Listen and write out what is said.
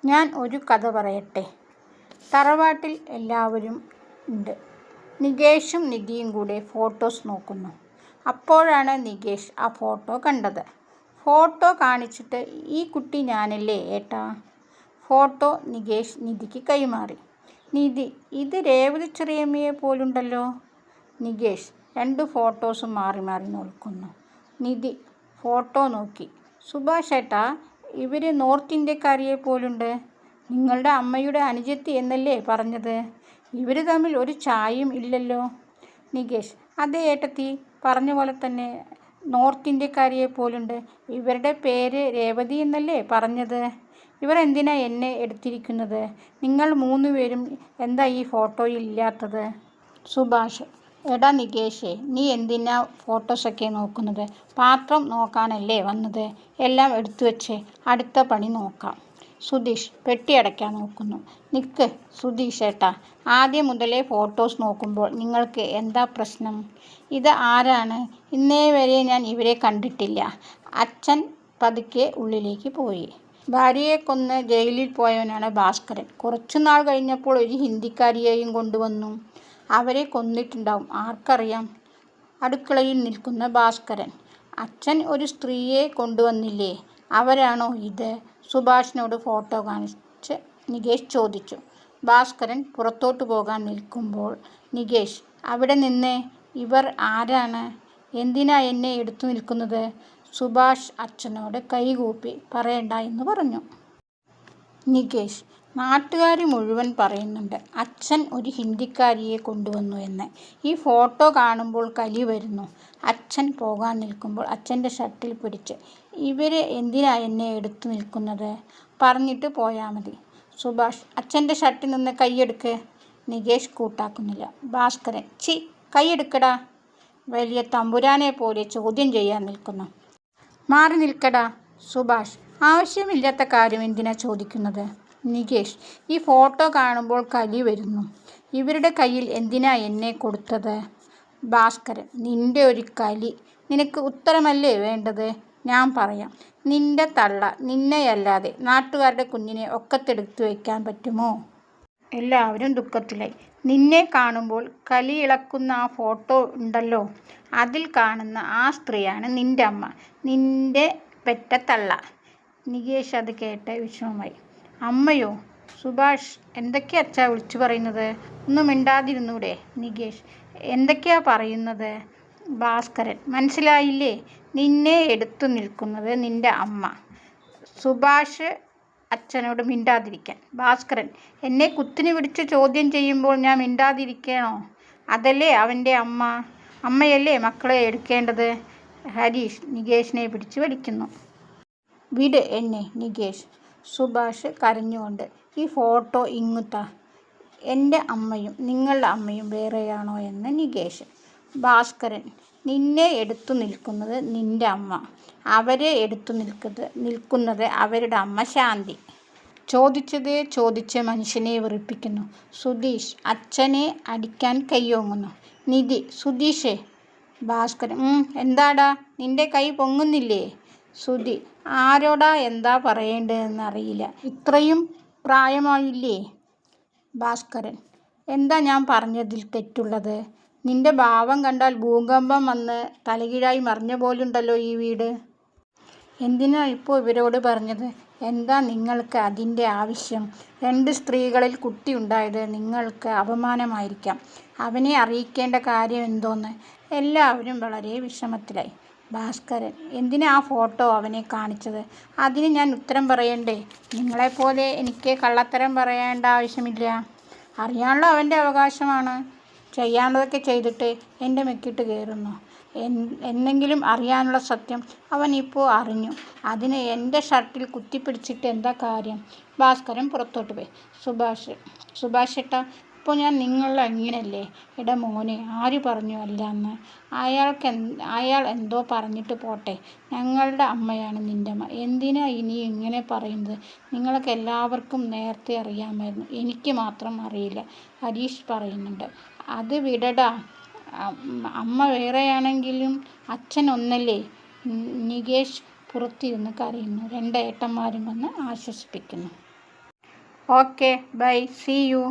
ഞാൻ ഒരു കഥ പറയട്ടെ. തറവാട്ടിൽ എല്ലാവരും ഉണ്ട്. നികേഷും നിധിയും കൂടെ ഫോട്ടോസ് നോക്കുന്നു. അപ്പോഴാണ് നികേഷ് ആ ഫോട്ടോ കണ്ടത്. ഫോട്ടോ കാണിച്ചിട്ട്, ഈ കുട്ടി ഞാനല്ലേ ഏട്ടാ? ഫോട്ടോ നികേഷ് നിധിക്ക് കൈമാറി. നിധി, ഇത് രേവതി ചെറിയമ്മയെ പോലുണ്ടല്ലോ. നികേഷ് രണ്ട് ഫോട്ടോസും മാറി മാറി നോക്കുന്നു. നിധി ഫോട്ടോ നോക്കി. സുഭാഷ് ഏട്ടാ, ഇവർ നോർത്ത് ഇന്ത്യക്കാരിയെ പോലുണ്ട്. നിങ്ങളുടെ അമ്മയുടെ അനുജത്തി എന്നല്ലേ പറഞ്ഞത്? ഇവർ തമ്മിൽ ഒരു ചായയും ഇല്ലല്ലോ. നികേഷ്, അതേ ഏട്ടത്തി, പറഞ്ഞ പോലെ തന്നെ നോർത്ത് ഇന്ത്യക്കാരിയെ പോലുണ്ട്. ഇവരുടെ പേര് രേവതി എന്നല്ലേ പറഞ്ഞത്? ഇവർ എന്തിനാ എന്നെ എടുത്തിരിക്കുന്നത്? നിങ്ങൾ 3 പേരും എന്താ ഈ ഫോട്ടോയിൽ ഇല്ലാത്തത്? സുഭാഷ്, എടാ നികേഷേ, നീ എന്തിനാ ഫോട്ടോസൊക്കെ നോക്കുന്നത്? പാത്രം നോക്കാനല്ലേ വന്നത്? എല്ലാം എടുത്തു വെച്ച് അടുത്ത പണി നോക്കാം. സുധീഷ് പെട്ടി അടയ്ക്കാൻ നോക്കുന്നു. നിക്ക് സുധീഷ് ഏട്ടാ, ആദ്യം മുതലേ ഫോട്ടോസ് നോക്കുമ്പോൾ നിങ്ങൾക്ക് എന്താ പ്രശ്നം? ഇത് ആരാണ്? ഇന്നേ വരെ ഞാൻ ഇവരെ കണ്ടിട്ടില്ല. അച്ഛൻ പതുക്കെ ഉള്ളിലേക്ക് പോയി. ഭാര്യയെ കൊന്ന് ജയിലിൽ പോയവനാണ് ഭാസ്കരൻ. കുറച്ചുനാൾ കഴിഞ്ഞപ്പോൾ ഒരു ഹിന്ദിക്കാരിയെയും കൊണ്ടുവന്നു. അവരെ കൊന്നിട്ടുണ്ടാവും, ആർക്കറിയാം. അടുക്കളയിൽ നിൽക്കുന്ന ഭാസ്കരൻ. അച്ഛൻ ഒരു സ്ത്രീയെ കൊണ്ടുവന്നില്ലേ? അവരാണോ ഇത്? സുഭാഷിനോട് ഫോട്ടോ കാണിച്ച് നികേഷ് ചോദിച്ചു. ഭാസ്കരൻ പുറത്തോട്ട് പോകാൻ നിൽക്കുമ്പോൾ നികേഷ്, അവിടെ നിന്നേ. ഇവർ ആരാണ്? എന്തിനാ എന്നെ എടുത്തു നിൽക്കുന്നത്? സുഭാഷ് അച്ഛനോട് കൈകൂപ്പി പറയണ്ട എന്ന് പറഞ്ഞു. നികേഷ്, നാട്ടുകാർ മുഴുവൻ പറയുന്നുണ്ട് അച്ഛൻ ഒരു ഹിന്ദിക്കാരിയെ കൊണ്ടുവന്നു എന്ന്. ഈ ഫോട്ടോ കാണുമ്പോൾ കലി വരുന്നു. അച്ഛൻ പോകാൻ നിൽക്കുമ്പോൾ അച്ഛൻ്റെ ഷർട്ടിൽ പിടിച്ച്, ഇവർ എന്തിനാ എന്നെ എടുത്തു നിൽക്കുന്നത്? പറഞ്ഞിട്ട് പോയാൽ മതി. സുഭാഷ്, അച്ഛൻ്റെ ഷർട്ടിൽ നിന്ന് കൈയെടുക്ക്. നികേഷ് കൂട്ടാക്കുന്നില്ല. ഭാസ്കരൻ, ചി, കൈയെടുക്കടാ. വലിയ തമ്പുരാനെ പോലെ ചോദ്യം ചെയ്യാൻ നിൽക്കുന്നു. മാറി നിൽക്കടാ. സുഭാഷ്, ആവശ്യമില്ലാത്ത കാര്യം എന്തിനാ ചോദിക്കുന്നത്? നികേഷ്, ഈ ഫോട്ടോ കാണുമ്പോൾ കലി വരുന്നു. ഇവരുടെ കയ്യിൽ എന്തിനാ എന്നെ കൊടുത്തത്? ഭാസ്കരൻ, നിന്റെ ഒരു കലി. നിനക്ക് ഉത്തരമല്ലേ വേണ്ടത്? ഞാൻ പറയാം. നിന്റെ തള്ള നിന്നെയല്ലാതെ നാട്ടുകാരുടെ കുഞ്ഞിനെ ഒക്കത്തെടുത്ത് വയ്ക്കാൻ പറ്റുമോ? എല്ലാവരും ദുഃഖത്തിലായി. നിന്നെ കാണുമ്പോൾ കലി ഇളക്കുന്ന ആ ഫോട്ടോ ഉണ്ടല്ലോ, അതിൽ കാണുന്ന ആ സ്ത്രീയാണ് നിന്റെ അമ്മ, നിന്റെ പെറ്റ തള്ള. നികേഷ് അത് കേട്ട് വിഷമമായി. അമ്മയോ? സുഭാഷ്, എന്തൊക്കെയാ അച്ഛാ വിളിച്ചു പറയുന്നത്? ഒന്നും മിണ്ടാതിരുന്നൂടെ? നികേഷ്, എന്തൊക്കെയാ പറയുന്നത്? ഭാസ്കരൻ, മനസ്സിലായില്ലേ? നിന്നെ എടുത്തു നിൽക്കുന്നത് നിന്റെ അമ്മ. സുഭാഷ് അച്ഛനോട് മിണ്ടാതിരിക്കാൻ. ഭാസ്കരൻ, എന്നെ കുത്തിനു പിടിച്ച് ചോദ്യം ചെയ്യുമ്പോൾ ഞാൻ മിണ്ടാതിരിക്കണോ? അതല്ലേ അവൻ്റെ അമ്മ. അമ്മയല്ലേ മക്കളെ എടുക്കേണ്ടത്. ഹരീഷ് നികേഷിനെ പിടിച്ച് വലിക്കുന്നു. വിട് എന്നെ നികേഷ്. സുഭാഷ് കരഞ്ഞുകൊണ്ട്, ഈ ഫോട്ടോ ഇങ്ങുത്താ. എൻ്റെ അമ്മയും നിങ്ങളുടെ അമ്മയും വേറെയാണോ എന്ന് നികേഷ്. ഭാസ്കരൻ, നിന്നെ എടുത്തു നിൽക്കുന്നത് നിൻ്റെ അമ്മ, അവരെ എടുത്തു നിൽക്കുന്നത് അവരുടെ അമ്മ ശാന്തി. ചോദിച്ചതേ ചോദിച്ച് മനുഷ്യനെ വെറുപ്പിക്കുന്നു. സുധീഷ് അച്ഛനെ അടിക്കാൻ കൈയോങ്ങുന്നു. നിധി, സുധീഷേ. ഭാസ്കരൻ, എന്താടാ, നിന്റെ കൈ പൊങ്ങുന്നില്ലേ? സുധി, ആരോടാ എന്താ പറയേണ്ടതെന്ന് അറിയില്ല. ഇത്രയും പ്രായമായില്ലേ? ഭാസ്കരൻ, എന്താ ഞാൻ പറഞ്ഞതിൽ തെറ്റുള്ളത്? നിന്റെ ഭാവം കണ്ടാൽ ഭൂകമ്പം വന്ന് തലകീഴായി മറിഞ്ഞ പോലുണ്ടല്ലോ ഈ വീട്. എന്തിനാ ഇപ്പോൾ ഇവരോട് പറഞ്ഞത്? എന്താ നിങ്ങൾക്ക് അതിൻ്റെ ആവശ്യം? 2 സ്ത്രീകളിൽ കുട്ടി ഉണ്ടായത് നിങ്ങൾക്ക് അപമാനമായിരിക്കാം. അവനെ അറിയിക്കേണ്ട കാര്യം എന്തോന്ന്? എല്ലാവരും വളരെ വിഷമത്തിലായി. ഭാസ്കരൻ, എന്തിനാ ആ ഫോട്ടോ അവനെ കാണിച്ചത്? അതിന് ഞാൻ ഉത്തരം പറയണ്ടേ? നിങ്ങളെപ്പോലെ എനിക്ക് കള്ളത്തരം പറയേണ്ട ആവശ്യമില്ല. അറിയാനുള്ള അവൻ്റെ അവകാശമാണ്. ചെയ്യാനുള്ളതൊക്കെ ചെയ്തിട്ട് എൻ്റെ മെക്കിട്ട് കയറുന്നു. എന്നെങ്കിലും അറിയാനുള്ള സത്യം അവൻ ഇപ്പോൾ അറിഞ്ഞു. അതിന് എൻ്റെ ഷർട്ടിൽ കുത്തിപ്പിടിച്ചിട്ട് എന്താ കാര്യം? ഭാസ്കരൻ പുറത്തോട്ട് പോയി. സുഭാഷ് ഏട്ടാ, ഇപ്പോൾ ഞാൻ നിങ്ങളുടെ അനിയനല്ലേ? എടാ മോനെ, ആര് പറഞ്ഞു അല്ലാന്ന്? അയാൾ എന്തോ പറഞ്ഞിട്ട് പോട്ടെ. ഞങ്ങളുടെ അമ്മയാണ് നിൻ്റെ അമ്മ. എന്തിനാ ഇനി ഇങ്ങനെ പറയുന്നത്? നിങ്ങൾക്ക് എല്ലാവർക്കും നേരത്തെ അറിയാമായിരുന്നു, എനിക്ക് മാത്രം അറിയില്ല. ഹരീഷ് പറയുന്നുണ്ട്. അത് വിടടാ, അമ്മ വേറെയാണെങ്കിലും അച്ഛൻ ഒന്നല്ലേ? നികേഷ് പുറത്തിരുന്ന് കരയുന്നു. 2 ഏട്ടന്മാരും വന്ന് ആശ്വസിപ്പിക്കുന്നു. Okay bye, see U.